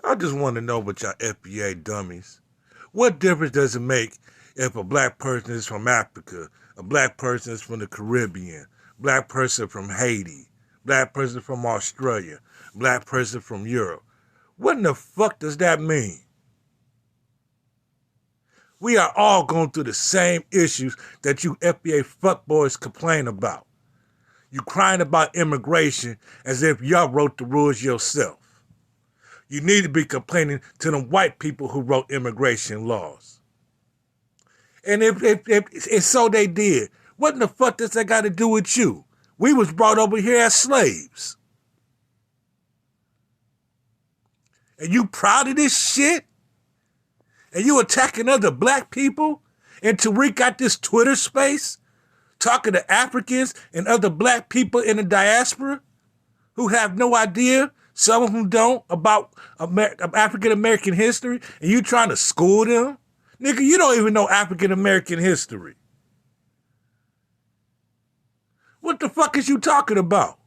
I just want to know about y'all FBA dummies. What difference does it make if a black person is from Africa, a black person is from the Caribbean, black person from Haiti, black person from Australia, black person from Europe? What in the fuck does that mean? We are all going through the same issues that you FBA fuckboys complain about. You crying about immigration as if y'all wrote the rules yourself. You need to be complaining to the white people who wrote immigration laws. And if so they did, what in the fuck does that got to do with you? We was brought over here as slaves. And you proud of this shit? And you attacking other black people? And Tariq got this Twitter space talking to Africans and other black people in the diaspora who have no idea, some of them don't, about African-American history, and you trying to school them? Nigga, you don't even know African-American history. What the fuck is you talking about?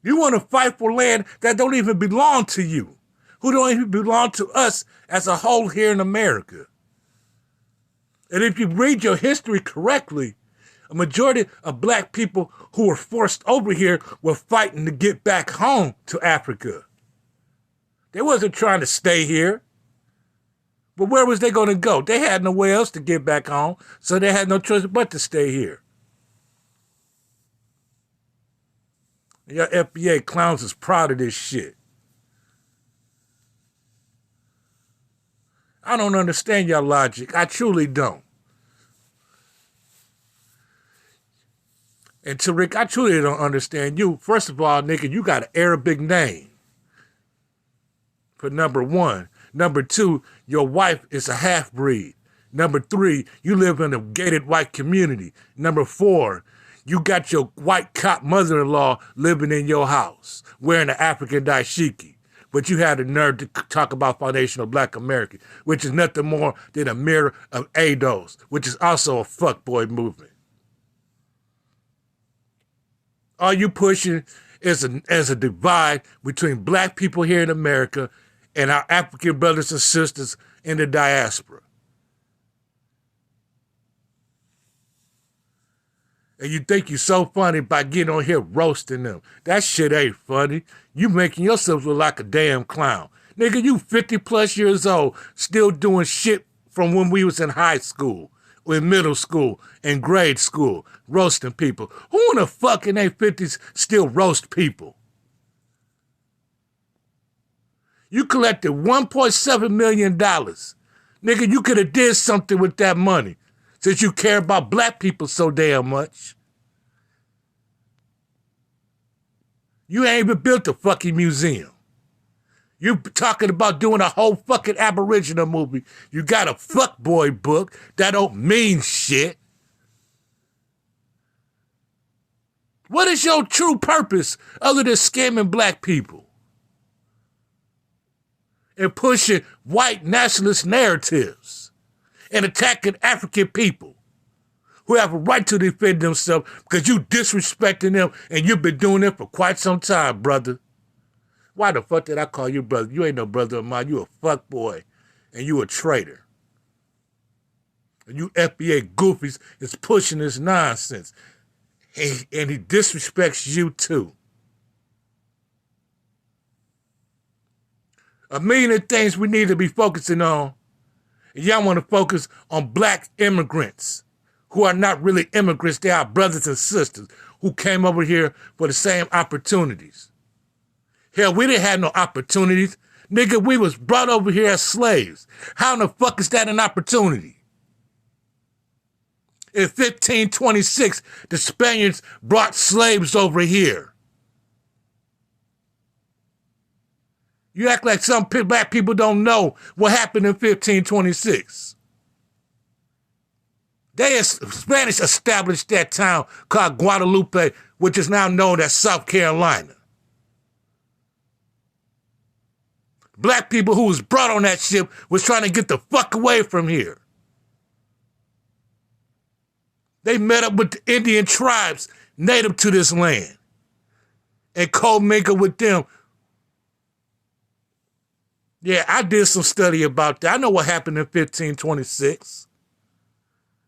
You want to fight for land that don't even belong to you, who don't even belong to us as a whole here in America. And if you read your history correctly, a majority of black people who were forced over here were fighting to get back home to Africa. They wasn't trying to stay here. But where was they going to go? They had nowhere else to get back home, so they had no choice but to stay here. Your FBA clowns is proud of this shit. I don't understand your logic. I truly don't. And Tariq, I truly don't understand you. First of all, nigga, you got an Arabic name. For number one. Number two, your wife is a half-breed. Number three, you live in a gated white community. Number four, you got your white cop mother-in-law living in your house, wearing an African dashiki. But you had the nerve to talk about foundational black American, which is nothing more than a mirror of ADOS, which is also a fuckboy movement. All you pushing is a divide between black people here in America and our African brothers and sisters in the diaspora. And you think you're so funny by getting on here roasting them. That shit ain't funny. You making yourself look like a damn clown. Nigga, you 50 plus years old, still doing shit from when we was in high school, in middle school, in grade school, roasting people. Who in the fuck in their 50s still roast people? You collected $1.7 million. Nigga, you could have did something with that money since you care about black people so damn much. You ain't even built a fucking museum. You talking about doing a whole fucking Aboriginal movie. You got a fuckboy book that don't mean shit. What is your true purpose other than scamming black people? And pushing white nationalist narratives and attacking African people who have a right to defend themselves because you disrespecting them and you've been doing it for quite some time, brother. Why the fuck did I call you brother? You ain't no brother of mine. You a fuck boy and you a traitor. And you FBA goofies is pushing this nonsense. And he disrespects you too. A million things we need to be focusing on. And y'all want to focus on black immigrants who are not really immigrants. They are brothers and sisters who came over here for the same opportunities. Hell, we didn't have no opportunities. Nigga, we was brought over here as slaves. How in the fuck is that an opportunity? In 1526, the Spaniards brought slaves over here. You act like some black people don't know what happened in 1526. Spanish established that town called Guadalupe, which is now known as South Carolina. Black people who was brought on that ship was trying to get the fuck away from here. They met up with the Indian tribes native to this land and co-mingled with them Yeah, I did some study about that. I know what happened in 1526.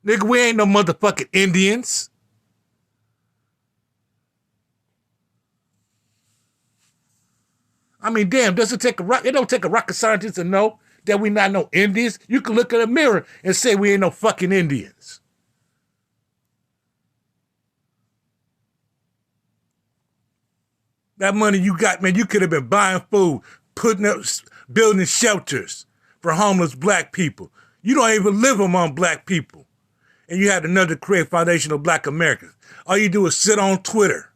Nigga, we ain't no motherfucking Indians. I mean, damn, it don't take a rocket scientist to know that we not no Indians. You can look in a mirror and say we ain't no fucking Indians. That money you got, man, you could have been buying food, building shelters for homeless black people. You don't even live among black people. And you had another create foundation of black Americans. All you do is sit on Twitter,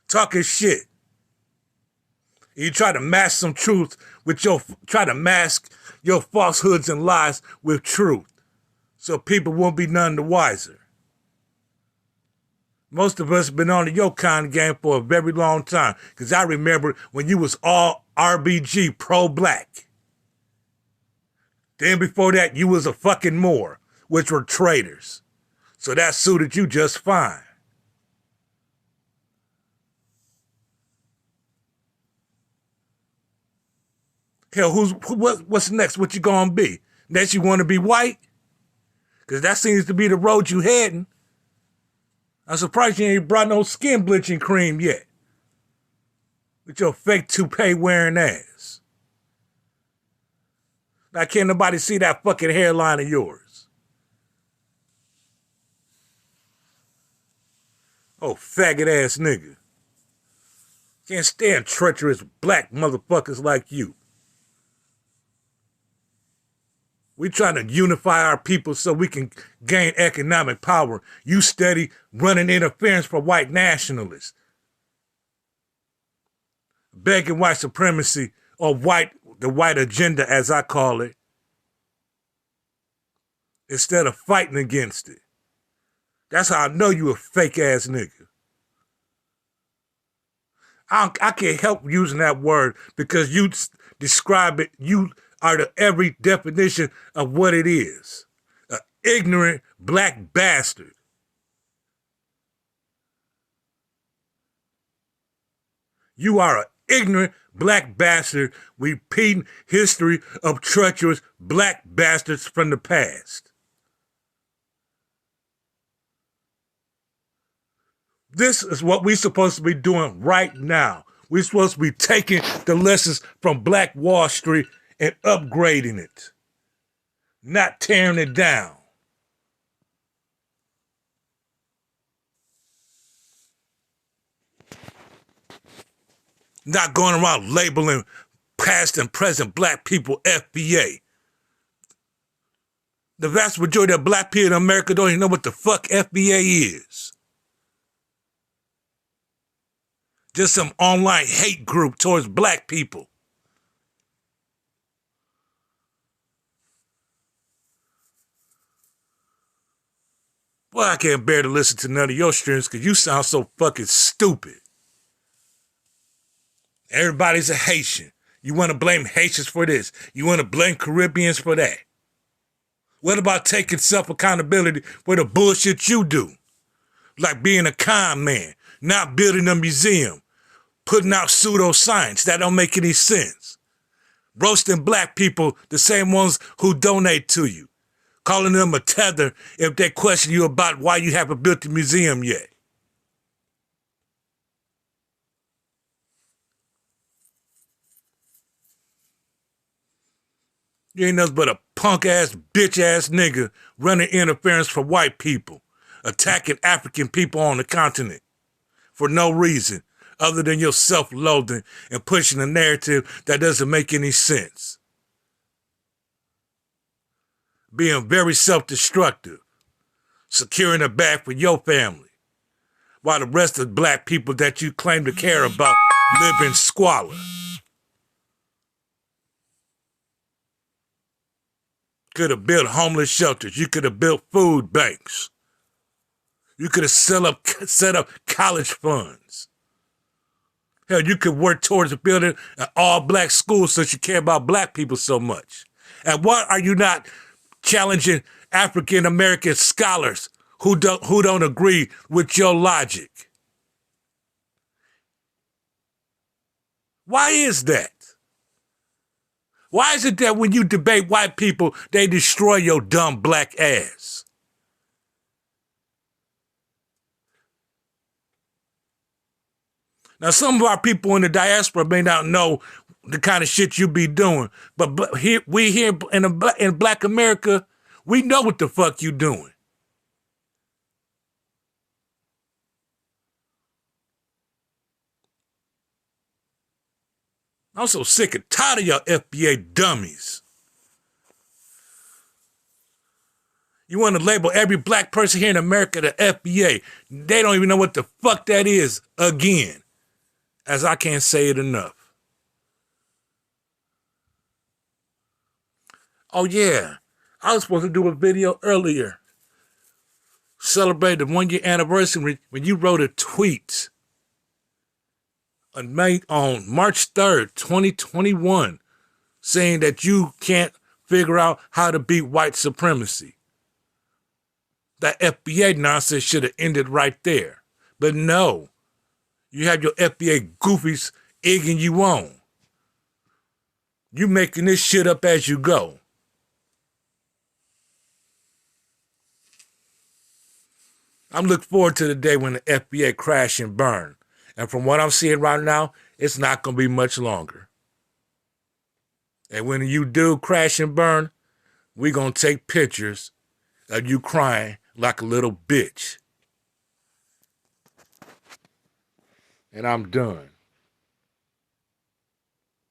talking shit. You try to mask some truth try to mask your falsehoods and lies with truth. So people won't be none the wiser. Most of us have been on the your kind of game for a very long time. Because I remember when you was all RBG, pro-black. Then before that, you was a fucking Moor, which were traitors. So that suited you just fine. Hell, what's next? What you gonna be? Next, you want to be white? Because that seems to be the road you heading. I'm surprised you ain't brought no skin bleaching cream yet. With your fake toupee wearing ass. Now can't nobody see that fucking hairline of yours. Oh, faggot ass nigga. Can't stand treacherous black motherfuckers like you. We trying to unify our people so we can gain economic power. You steady running interference for white nationalists. Begging white supremacy or the white agenda as I call it. Instead of fighting against it. That's how I know you a fake ass nigga. I can't help using that word because you describe it, you are the every definition of what it is. An ignorant black bastard. You are an ignorant black bastard repeating history of treacherous black bastards from the past. This is what we're supposed to be doing right now. We're supposed to be taking the lessons from Black Wall Street and upgrading it, not tearing it down. Not going around labeling past and present black people FBA. The vast majority of black people in America don't even know what the fuck FBA is. Just some online hate group towards black people. Boy, I can't bear to listen to none of your streams because you sound so fucking stupid. Everybody's a Haitian. You want to blame Haitians for this. You want to blame Caribbeans for that. What about taking self-accountability for the bullshit you do? Like being a con man, not building a museum, putting out pseudoscience. That don't make any sense. Roasting black people, the same ones who donate to you. Calling them a tether if they question you about why you haven't built the museum yet. You ain't nothing but a punk-ass, bitch-ass nigga running interference for white people, attacking African people on the continent for no reason other than your self-loathing and pushing a narrative that doesn't make any sense. Being very self-destructive, securing a bag for your family, while the rest of the black people that you claim to care about live in squalor. Could have built homeless shelters. You could have built food banks. You could have set up college funds. Hell, you could work towards building an all-black school since you care about black people so much. And why are you not challenging African-American scholars who don't agree with your logic? Why is that? Why is it that when you debate white people, they destroy your dumb black ass? Now, some of our people in the diaspora may not know the kind of shit you be doing, but here in Black America, we know what the fuck you doing. I'm so sick and tired of y'all FBA dummies. You want to label every black person here in America the FBA. They don't even know what the fuck that is again. As I can't say it enough. Oh yeah, I was supposed to do a video earlier. Celebrate the 1 year anniversary when you wrote a tweet on March 3rd, 2021, saying that you can't figure out how to beat white supremacy. That FBA nonsense should have ended right there. But no, you have your FBA goofies egging you on. You making this shit up as you go. I'm looking forward to the day when the FBA crash and burn. And from what I'm seeing right now, it's not going to be much longer. And when you do crash and burn, we're going to take pictures of you crying like a little bitch. And I'm done.